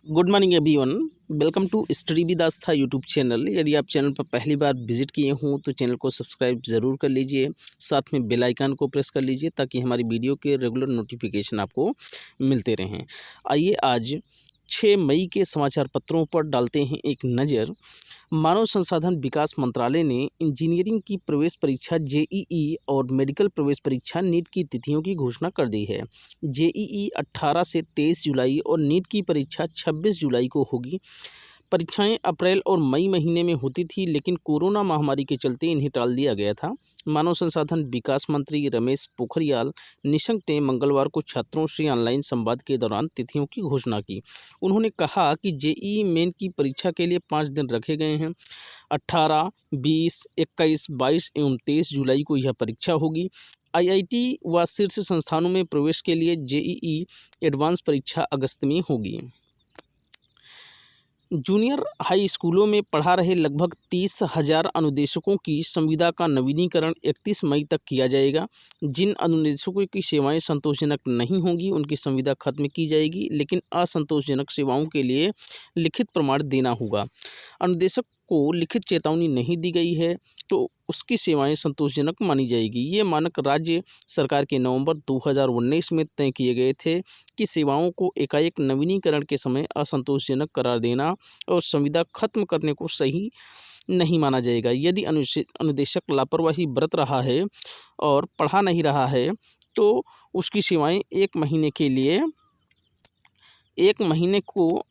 Good morning everyone. Welcome to study with Aastha YouTube channel. यदि आप channel पर पहली बार विजिट किए हों तो चैनल को सब्सक्राइब ज़रूर कर लीजिए, साथ में बेल आइकन को प्रेस कर लीजिए ताकि हमारी वीडियो के रेगुलर नोटिफिकेशन आपको मिलते रहें। आइए आज 6 मई के समाचार पत्रों पर डालते हैं एक नज़र। मानव संसाधन विकास मंत्रालय ने इंजीनियरिंग की प्रवेश परीक्षा जेईई और मेडिकल प्रवेश परीक्षा नीट की तिथियों की घोषणा कर दी है। जेईई 18 से 23 जुलाई और नीट की परीक्षा 26 जुलाई को होगी। परीक्षाएं अप्रैल और मई महीने में होती थी, लेकिन कोरोना महामारी के चलते इन्हें टाल दिया गया था। मानव संसाधन विकास मंत्री रमेश पोखरियाल निशंक ने मंगलवार को छात्रों से ऑनलाइन संवाद के दौरान तिथियों की घोषणा की। उन्होंने कहा कि जेईई मेन की परीक्षा के लिए 5 दिन रखे गए हैं। 18, 20, 21, 22 एवं 23 जुलाई को यह परीक्षा होगी। आईआईटी व शीर्ष संस्थानों में प्रवेश के लिए जेईई एडवांस परीक्षा अगस्त में होगी। जूनियर हाई स्कूलों में पढ़ा रहे लगभग 30,000 अनुदेशकों की संविदा का नवीनीकरण 31 मई तक किया जाएगा। जिन अनुदेशकों की सेवाएं संतोषजनक नहीं होंगी उनकी संविदा खत्म की जाएगी, लेकिन असंतोषजनक सेवाओं के लिए लिखित प्रमाण देना होगा। अनुदेशक को लिखित चेतावनी नहीं दी गई है तो उसकी सेवाएं संतोषजनक मानी जाएगी। ये मानक राज्य सरकार के नवंबर 2019 में तय किए गए थे कि सेवाओं को एकाएक नवीनीकरण के समय असंतोषजनक करार देना और संविदा खत्म करने को सही नहीं माना जाएगा। यदि अनुदेशक लापरवाही बरत रहा है और पढ़ा नहीं रहा है तो उसकी सेवाएं 1 महीने को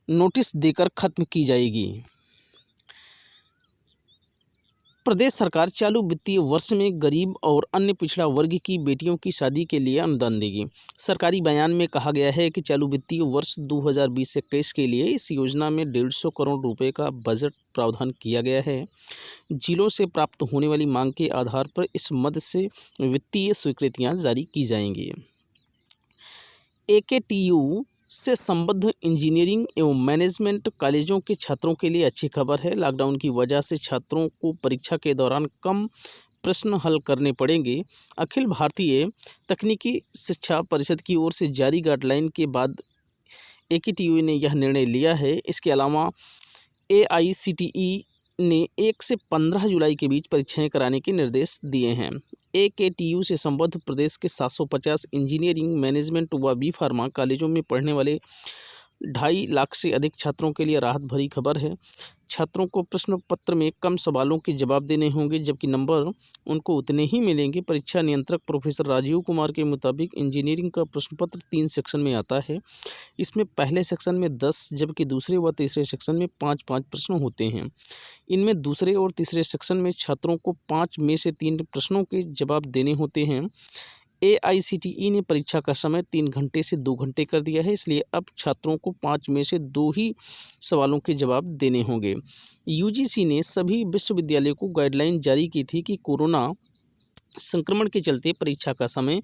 नोटिस देकर खत्म की जाएगी। प्रदेश सरकार चालू वित्तीय वर्ष में गरीब और अन्य पिछड़ा वर्ग की बेटियों की शादी के लिए अनुदान देगी। सरकारी बयान में कहा गया है कि चालू वित्तीय वर्ष 2020-21 के लिए इस योजना में 150 करोड़ रुपए का बजट प्रावधान किया गया है। जिलों से प्राप्त होने वाली मांग के आधार पर इस मद से वित्तीय स्वीकृतियां जारी की जाएंगी। एकेटीयू से संबद्ध इंजीनियरिंग एवं मैनेजमेंट कॉलेजों के छात्रों के लिए अच्छी खबर है। लॉकडाउन की वजह से छात्रों को परीक्षा के दौरान कम प्रश्न हल करने पड़ेंगे। अखिल भारतीय तकनीकी शिक्षा परिषद की ओर से जारी गाइडलाइन के बाद एकेटीयू ने यह निर्णय लिया है। इसके अलावा एआईसीटीई ने 1 से 15 जुलाई के बीच परीक्षाएं कराने के निर्देश दिए हैं। एकेटीयू से संबद्ध प्रदेश के 750 इंजीनियरिंग, मैनेजमेंट व बी फार्मा कॉलेजों में पढ़ने वाले 2.5 लाख से अधिक छात्रों के लिए राहत भरी खबर है। छात्रों को प्रश्न पत्र में कम सवालों के जवाब देने होंगे, जबकि नंबर उनको उतने ही मिलेंगे। परीक्षा नियंत्रक प्रोफेसर राजीव कुमार के मुताबिक इंजीनियरिंग का प्रश्न पत्र 3 सेक्शन में आता है। इसमें पहले सेक्शन में 10 जबकि दूसरे व तीसरे सेक्शन में 5-5 प्रश्न होते हैं। इनमें दूसरे और तीसरे सेक्शन में छात्रों को 5 में से 3 प्रश्नों के जवाब देने होते हैं। एआईसीटीई ने परीक्षा का समय 3 घंटे से 2 घंटे कर दिया है, इसलिए अब छात्रों को 5 में से 2 ही सवालों के जवाब देने होंगे। यूजीसी ने सभी विश्वविद्यालयों को गाइडलाइन जारी की थी कि कोरोना संक्रमण के चलते परीक्षा का समय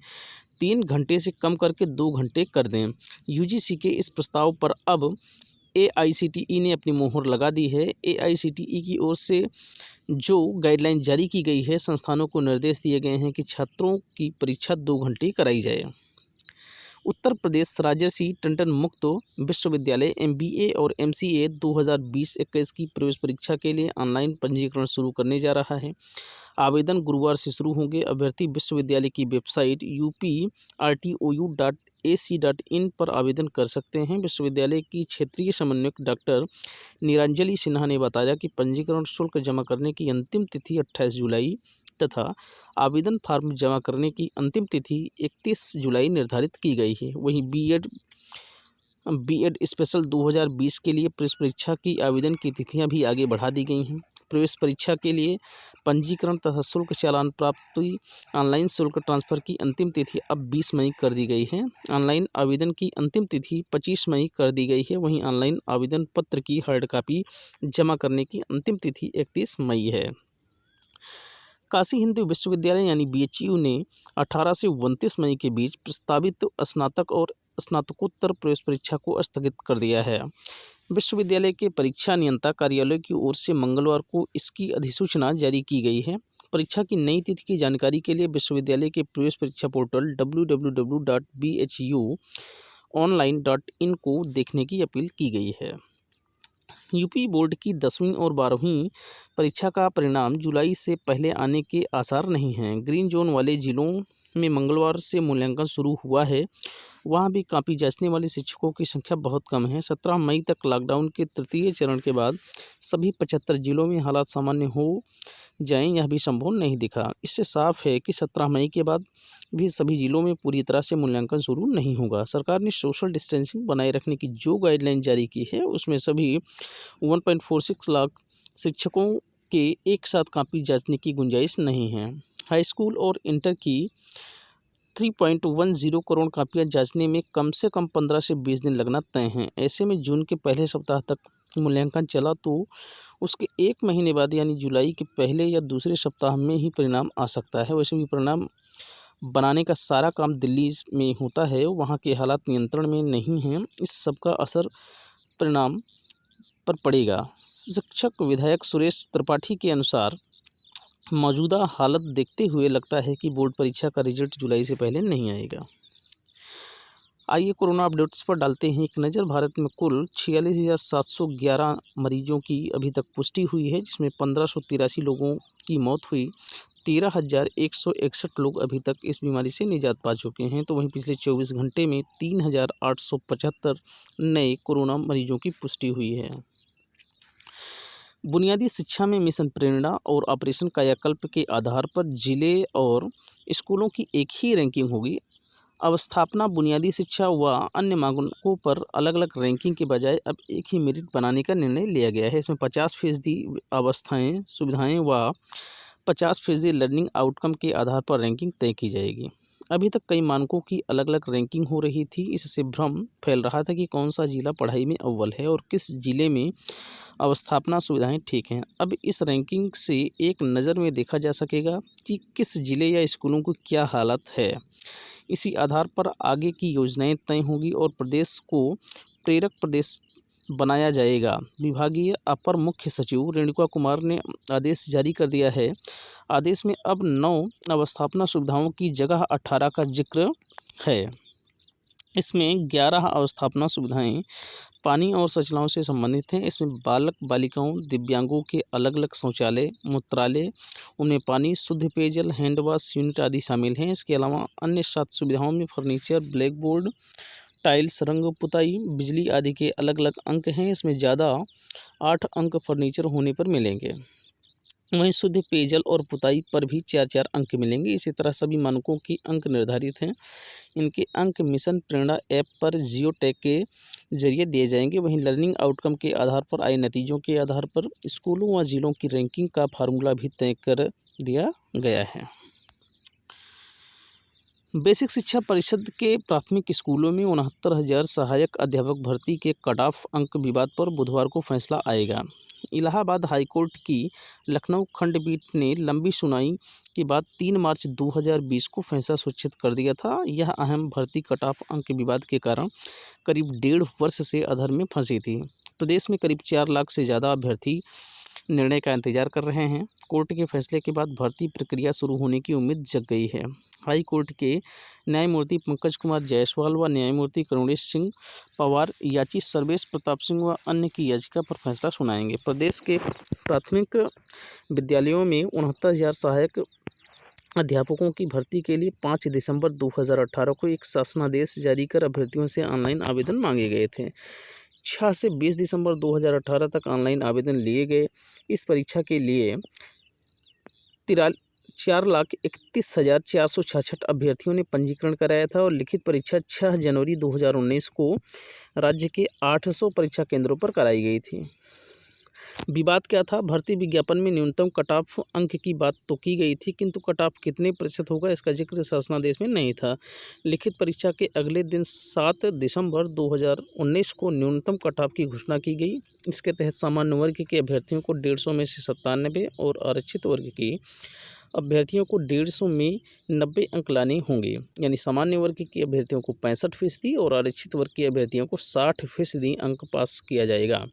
3 घंटे से कम करके 2 घंटे कर दें। यूजीसी के इस प्रस्ताव पर अब एआईसीटीई ने अपनी मोहर लगा दी है। एआईसीटीई की ओर से जो गाइडलाइन जारी की गई है, संस्थानों को निर्देश दिए गए हैं कि छात्रों की परीक्षा 2 घंटे कराई जाए। उत्तर प्रदेश राजर्षि टंडन मुक्त विश्वविद्यालय एमबीए और एमसीए 2020-21 की प्रवेश परीक्षा के लिए ऑनलाइन पंजीकरण शुरू करने जा रहा है। आवेदन गुरुवार से शुरू होंगे। अभ्यर्थी विश्वविद्यालय की वेबसाइट upRTOU.ac.in पर आवेदन कर सकते हैं। विश्वविद्यालय की क्षेत्रीय समन्वयक डॉक्टर निरंजली सिन्हा ने बताया कि पंजीकरण शुल्क जमा करने की अंतिम तिथि 28 जुलाई तथा आवेदन फार्म जमा करने की अंतिम तिथि 31 जुलाई निर्धारित की गई है। वहीं बीएड स्पेशल 2020 के लिए प्रवेश परीक्षा की आवेदन की तिथियां भी आगे बढ़ा दी गई हैं। प्रवेश परीक्षा के लिए पंजीकरण तथा शुल्क चालान प्राप्ति ऑनलाइन शुल्क ट्रांसफ़र की अंतिम तिथि अब 20 मई कर दी गई है। ऑनलाइन आवेदन की अंतिम तिथि 25 मई कर दी गई है। वहीं ऑनलाइन आवेदन पत्र की हार्ड कॉपी जमा करने की अंतिम तिथि 31 मई है। काशी हिंदू विश्वविद्यालय यानी बीएचयू ने 18 से 29 मई के बीच प्रस्तावित स्नातक और स्नातकोत्तर प्रवेश परीक्षा को स्थगित कर दिया है। विश्वविद्यालय के परीक्षा नियंत्रण कार्यालय की ओर से मंगलवार को इसकी अधिसूचना जारी की गई है। परीक्षा की नई तिथि की जानकारी के लिए विश्वविद्यालय के प्रवेश परीक्षा पोर्टल www.bhu online.in को देखने की अपील की गई है। यूपी बोर्ड की 10वीं और 12वीं परीक्षा का परिणाम जुलाई से पहले आने के आसार नहीं हैं। ग्रीन जोन वाले जिलों में मंगलवार से मूल्यांकन शुरू हुआ है। वहाँ भी कॉपी जांचने वाले शिक्षकों की संख्या बहुत कम है। 17 मई तक लॉकडाउन के तृतीय चरण के बाद सभी 75 जिलों में हालात सामान्य हो जाएं, यह भी संभव नहीं दिखा। इससे साफ है कि 17 मई के बाद भी सभी जिलों में पूरी तरह से मूल्यांकन शुरू नहीं होगा। सरकार ने सोशल डिस्टेंसिंग बनाए रखने की जो गाइडलाइन जारी की है, उसमें सभी 1.46 लाख शिक्षकों के एक साथ कॉपी जांचने की गुंजाइश नहीं है। हाई स्कूल और इंटर की 3.10 करोड़ कापियाँ जांचने में कम से कम 15 से 20 दिन लगना तय हैं। ऐसे में जून के पहले सप्ताह तक मूल्यांकन चला तो उसके 1 महीने बाद यानी जुलाई के पहले या दूसरे सप्ताह में ही परिणाम आ सकता है। वैसे भी परिणाम बनाने का सारा काम दिल्ली में होता है, वहाँ के हालात नियंत्रण में नहीं हैं। इस सब का असर परिणाम पर पड़ेगा। शिक्षक विधायक सुरेश त्रिपाठी के अनुसार मौजूदा हालत देखते हुए लगता है कि बोर्ड परीक्षा का रिजल्ट जुलाई से पहले नहीं आएगा। आइए कोरोना अपडेट्स पर डालते हैं एक नज़र। भारत में कुल 46,711 मरीजों की अभी तक पुष्टि हुई है, जिसमें 1583 लोगों की मौत हुई। 13,161 लोग अभी तक इस बीमारी से निजात पा चुके हैं। तो वहीं पिछले 24 घंटे में 3,875 नए कोरोना मरीजों की पुष्टि हुई है। बुनियादी शिक्षा में मिशन प्रेरणा और ऑपरेशन कायाकल्प के आधार पर जिले और स्कूलों की एक ही रैंकिंग होगी। अवस्थापना, बुनियादी शिक्षा व अन्य मानकों पर अलग अलग रैंकिंग के बजाय अब एक ही मेरिट बनाने का निर्णय लिया गया है। इसमें 50% अवस्थाएँ, सुविधाएँ व 50% लर्निंग आउटकम के आधार पर रैंकिंग तय की जाएगी। अभी तक कई मानकों की अलग अलग रैंकिंग हो रही थी। इससे भ्रम फैल रहा था कि कौन सा जिला पढ़ाई में अव्वल है और किस जिले में अवस्थापना सुविधाएं ठीक हैं। अब इस रैंकिंग से एक नज़र में देखा जा सकेगा कि किस जिले या स्कूलों की क्या हालत है। इसी आधार पर आगे की योजनाएं तय होंगी और प्रदेश को प्रेरक प्रदेश बनाया जाएगा। विभागीय अपर मुख्य सचिव रेणुका कुमार ने आदेश जारी कर दिया है। आदेश में अब 9 अवस्थापना सुविधाओं की जगह 18 का जिक्र है। इसमें 11 अवस्थापना सुविधाएं पानी और शौचालयों से संबंधित हैं। इसमें बालक बालिकाओं, दिव्यांगों के अलग अलग शौचालय, मूत्रालय, उनमें पानी, शुद्ध पेयजल, हैंड वॉश यूनिट आदि शामिल हैं। इसके अलावा अन्य 7 सुविधाओं में फर्नीचर, ब्लैक बोर्ड, टाइल्स, रंग पुताई, बिजली आदि के अलग अलग अंक हैं। इसमें ज़्यादा 8 अंक फर्नीचर होने पर मिलेंगे। वहीं शुद्ध पेयजल और पुताई पर भी 4-4 अंक मिलेंगे। इसी तरह सभी मानकों की अंक निर्धारित हैं। इनके अंक मिशन प्रेरणा ऐप पर जियो टैग के जरिए दिए जाएंगे। वहीं लर्निंग आउटकम के आधार पर आए नतीजों के आधार पर स्कूलों व जिलों की रैंकिंग का फार्मूला भी तय कर दिया गया है। बेसिक शिक्षा परिषद के प्राथमिक स्कूलों में 69,000 सहायक अध्यापक भर्ती के कट ऑफ अंक विवाद पर बुधवार को फैसला आएगा। इलाहाबाद हाईकोर्ट की लखनऊ खंडपीठ ने लंबी सुनवाई के बाद 3 मार्च 2020 को फैसला सुरक्षित कर दिया था। यह अहम भर्ती कट ऑफ अंक विवाद के कारण करीब 1.5 वर्ष से अधर में फंसी थी। प्रदेश में करीब 4 लाख से ज़्यादा अभ्यर्थी निर्णय का इंतजार कर रहे हैं। कोर्ट के फैसले के बाद भर्ती प्रक्रिया शुरू होने की उम्मीद जग गई है। हाई कोर्ट के न्यायमूर्ति पंकज कुमार जायसवाल व न्यायमूर्ति करुणेश सिंह पवार याची सर्वेश प्रताप सिंह व अन्य की याचिका पर फैसला सुनाएंगे। प्रदेश के प्राथमिक विद्यालयों में 69,000 सहायक अध्यापकों की भर्ती के लिए 5 दिसंबर 2018 को एक शासनादेश जारी कर अभ्यर्थियों से ऑनलाइन आवेदन मांगे गए थे। 6 से 20 दिसंबर 2018 तक ऑनलाइन आवेदन लिए गए। इस परीक्षा के लिए 4,31,466 अभ्यर्थियों ने पंजीकरण कराया था और लिखित परीक्षा 6 जनवरी 2019 को राज्य के 800 परीक्षा केंद्रों पर कराई गई थी। विवाद क्या था? भर्ती विज्ञापन में न्यूनतम कट ऑफ अंक की बात तो की गई थी, किंतु कट ऑफ कितने प्रतिशत होगा इसका जिक्र शासनादेश में नहीं था। लिखित परीक्षा के अगले दिन 7 दिसंबर 2019 को न्यूनतम कट ऑफ की घोषणा की गई। इसके तहत सामान्य वर्ग के अभ्यर्थियों को 150 में से 97 और आरक्षित वर्ग की अभ्यर्थियों को 150 में 90 अंक लाने होंगे। यानी सामान्य वर्ग के अभ्यर्थियों को 65% और आरक्षित वर्ग के अभ्यर्थियों को 60% अंक पास किया जाएगा।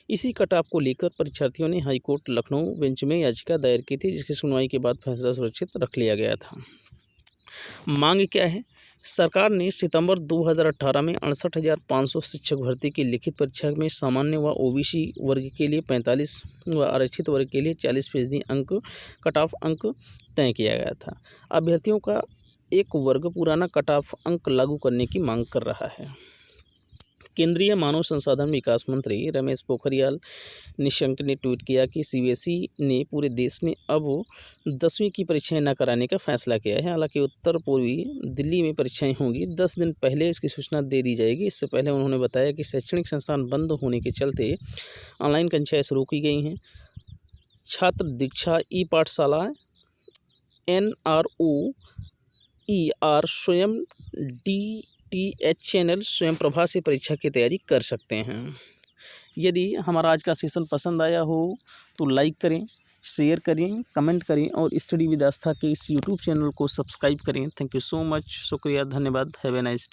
इसी कट ऑफ को लेकर परीक्षार्थियों ने हाईकोर्ट लखनऊ बेंच में याचिका दायर की थी, जिसकी सुनवाई के बाद फैसला सुरक्षित रख लिया गया था। मांग क्या है? सरकार ने सितंबर 2018 में 68,500 शिक्षक भर्ती की लिखित परीक्षा में सामान्य व ओबीसी वर्ग के लिए 45 व आरक्षित वर्ग के लिए 40% अंक कट ऑफ अंक तय किया गया था। अभ्यर्थियों का एक वर्ग पुराना कट ऑफ अंक लागू करने की मांग कर रहा है। केंद्रीय मानव संसाधन विकास मंत्री रमेश पोखरियाल निशंक ने ट्वीट किया कि सीबीएसई ने पूरे देश में अब 10वीं की परीक्षाएं न कराने का फैसला किया है। हालांकि उत्तर पूर्वी दिल्ली में परीक्षाएं होंगी, 10 दिन पहले इसकी सूचना दे दी जाएगी। इससे पहले उन्होंने बताया कि शैक्षणिक संस्थान बंद होने के चलते ऑनलाइन कक्षाएं शुरू की गई हैं। छात्र दीक्षा ई पाठशाला NROER स्वयं DTH चैनल स्वयं प्रभा से परीक्षा की तैयारी कर सकते हैं। यदि हमारा आज का सेशन पसंद आया हो तो लाइक करें, शेयर करें, कमेंट करें और स्टडी विद आस्था के इस यूट्यूब चैनल को सब्सक्राइब करें। Thank you so much. शुक्रिया, धन्यवाद। Have a nice day.